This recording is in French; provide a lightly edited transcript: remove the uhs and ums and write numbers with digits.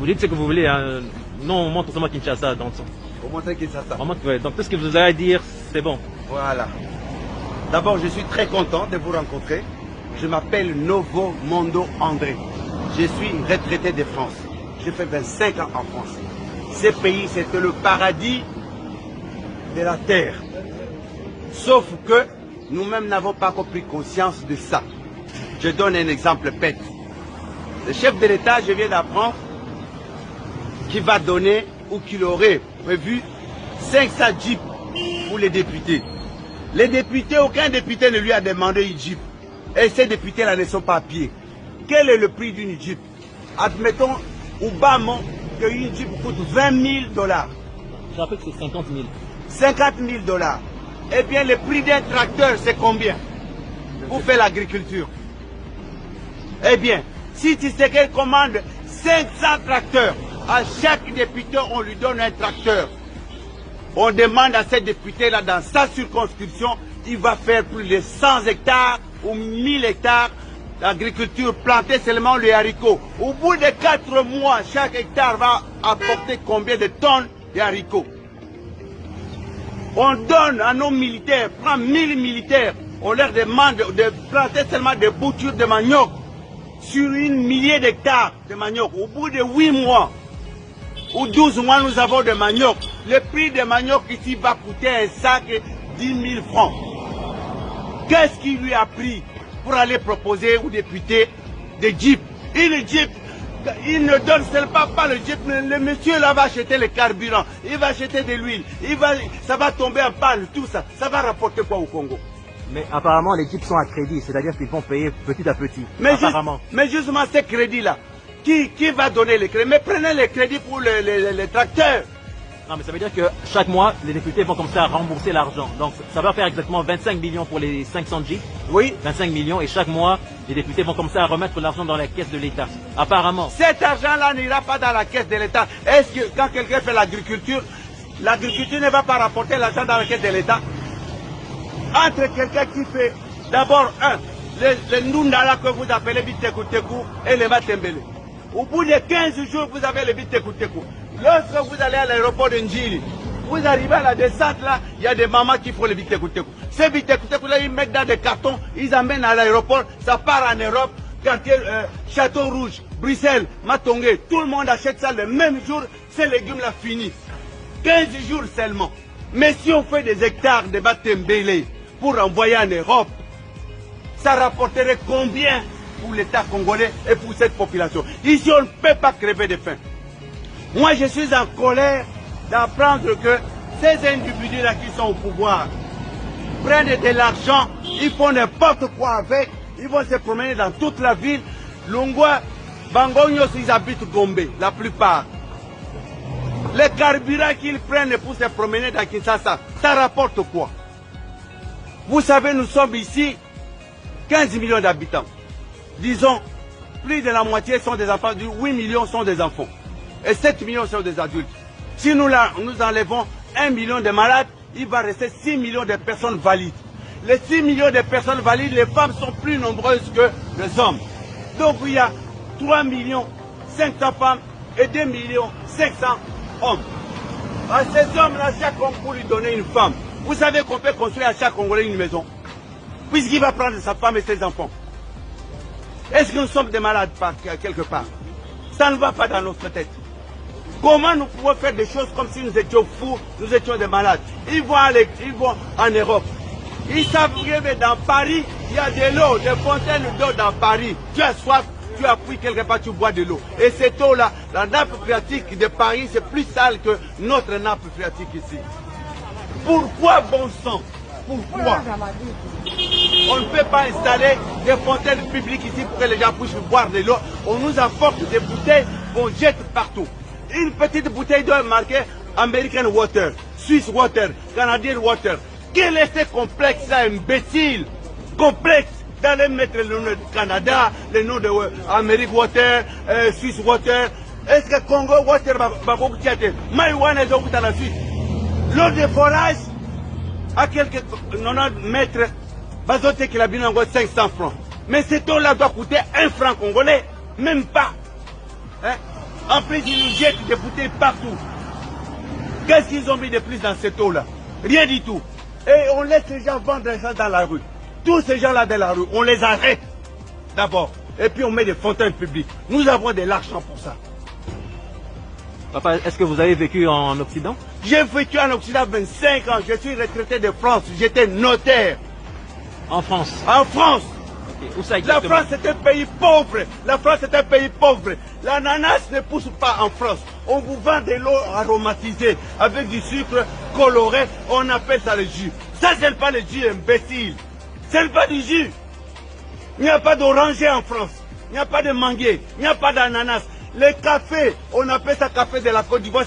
Vous dites ce que vous voulez, hein. Non, on montre seulement Kinshasa dans le son. Au montrer Kinshasa. On montre, ouais. Donc tout ce que vous avez à dire, c'est bon. Voilà. D'abord, je suis très content de vous rencontrer. Je m'appelle Novo Mondo André. Je suis retraité de France. J'ai fait 25 ans en France. Ce pays, c'était le paradis de la terre. Sauf que nous-mêmes n'avons pas encore pris conscience de ça. Je donne un exemple bête. Le chef de l'État, je viens d'apprendre, qu'il va donner ou qu'il aurait prévu 500 jeeps pour les députés. Les députés, aucun député ne lui a demandé une jeep. Et ces députés-là ne sont pas à pied. Quel est le prix d'une jeep? Admettons, au bas mot, qu'une jeep coûte 20 000 $. Je rappelle que c'est 50 000. 50 000 $. Eh bien, le prix d'un tracteur, c'est combien pour faire l'agriculture? Eh bien, si tu sais qu'elle commande 500 tracteurs, à chaque député, on lui donne un tracteur. On demande à ces députés-là, dans sa circonscription, il va faire plus de 100 hectares ou 1000 hectares d'agriculture, planter seulement les haricots. Au bout de 4 mois, chaque hectare va apporter combien de tonnes de haricots? On donne à nos militaires, prend 1000 militaires, on leur demande de planter seulement des boutures de manioc sur 1 millier d'hectares de manioc. Au bout de 8 mois ou 12 mois, nous avons de manioc. Le prix de manioc ici va coûter un sac 10 000 francs. Qu'est-ce qu'il lui a pris pour aller proposer aux députés des jeeps? Une jeep, il ne donne seulement pas le jeep, mais le monsieur là va acheter le carburant, il va acheter de l'huile, ça va tomber en panne, tout ça. Ça va rapporter quoi au Congo? Mais apparemment, les jeeps sont à crédit, c'est-à-dire qu'ils vont payer petit à petit. Mais, apparemment. Mais justement, ces crédits-là, qui va donner les crédits? Mais prenez les crédits pour les tracteurs. Non, mais ça veut dire que chaque mois, les députés vont commencer à rembourser l'argent. Donc, ça va faire exactement 25 millions pour les 500 jeeps. Oui. 25 millions. Et chaque mois, les députés vont commencer à remettre l'argent dans la caisse de l'État. Apparemment. Cet argent-là n'ira pas dans la caisse de l'État. Est-ce que quand quelqu'un fait l'agriculture ne va pas rapporter l'argent dans la caisse de l'État? Entre quelqu'un qui fait d'abord les Ndundala que vous appelez Bitekou et les Matembele. Au bout de 15 jours, vous avez le Bitekou. Lorsque vous allez à l'aéroport de Njili, vous arrivez à la descente là, il y a des mamans qui font le Bitekou. Ces Bitekou là, ils mettent dans des cartons, ils amènent à l'aéroport, ça part en Europe, quartier Château Rouge, Bruxelles, Matongé, tout le monde achète ça le même jour, ces légumes là finis. 15 jours seulement. Mais si on fait des hectares de Matembele pour envoyer en Europe, ça rapporterait combien pour l'État congolais et pour cette population? Ici, on ne peut pas crever de faim. Moi, je suis en colère d'apprendre que ces individus-là qui sont au pouvoir prennent de l'argent, ils font n'importe quoi avec, ils vont se promener dans toute la ville. Longwa, Bangognos, ils habitent Gombe, la plupart. Les carburants qu'ils prennent pour se promener dans Kinshasa, ça rapporte quoi? Vous savez, nous sommes ici 15 millions d'habitants. Disons, plus de la moitié sont des enfants, 8 millions sont des enfants. Et 7 millions sont des adultes. Si nous enlevons 1 million de malades, il va rester 6 millions de personnes valides. Les 6 millions de personnes valides, les femmes sont plus nombreuses que les hommes. Donc il y a 3 millions 500 femmes et 2 millions 500 hommes. À ces hommes-là, chaque homme pour lui donner une femme. Vous savez qu'on peut construire à chaque Congolais une maison, puisqu'il va prendre sa femme et ses enfants. Est-ce que nous sommes des malades quelque part? Ça ne va pas dans notre tête. Comment nous pouvons faire des choses comme si nous étions fous, nous étions des malades? Ils vont en Europe. Ils savent que dans Paris, il y a de l'eau, des fontaines d'eau dans Paris. Tu as soif, tu as pris quelque part, tu bois de l'eau. Et cette eau-là, la nappe phréatique de Paris, c'est plus sale que notre nappe phréatique ici. Pourquoi, bon sang? Pourquoi on ne peut pas installer des fontaines publiques ici pour que les gens puissent boire de l'eau? On nous apporte des bouteilles, on jette partout. Une petite bouteille doit marquer American Water, Swiss Water, Canadian Water. Quel est ce complexe-là, imbécile? Complexe d'aller mettre le nom du Canada, le nom de American Water, Swiss Water. Est-ce que Congo Water va beaucoup tirer? Maïwana est dans la Suisse. L'eau de forage, à quelques 90 mètres, bazote qu'il a bien encore 500 francs. Mais cette eau-là doit coûter 1 franc congolais, même pas. Hein? En plus, ils nous jettent des bouteilles partout. Qu'est-ce qu'ils ont mis de plus dans cette eau-là? Rien du tout. Et on laisse les gens vendre ça dans la rue. Tous ces gens-là dans la rue, on les arrête d'abord. Et puis on met des fontaines publiques. Nous avons de l'argent pour ça. Papa, est-ce que vous avez vécu en Occident? J'ai vécu en Occident 25 ans. Je suis retraité de France. J'étais notaire. En France? En France. Okay. Où ça La exactement? France est un pays pauvre. La France est un pays pauvre. L'ananas ne pousse pas en France. On vous vend de l'eau aromatisée avec du sucre coloré. On appelle ça le jus. Ça, c'est pas le jus, imbécile. C'est pas du jus. Il n'y a pas d'oranger en France. Il n'y a pas de manguier. Il n'y a pas d'ananas. Le café, on appelle ça café de la Côte d'Ivoire.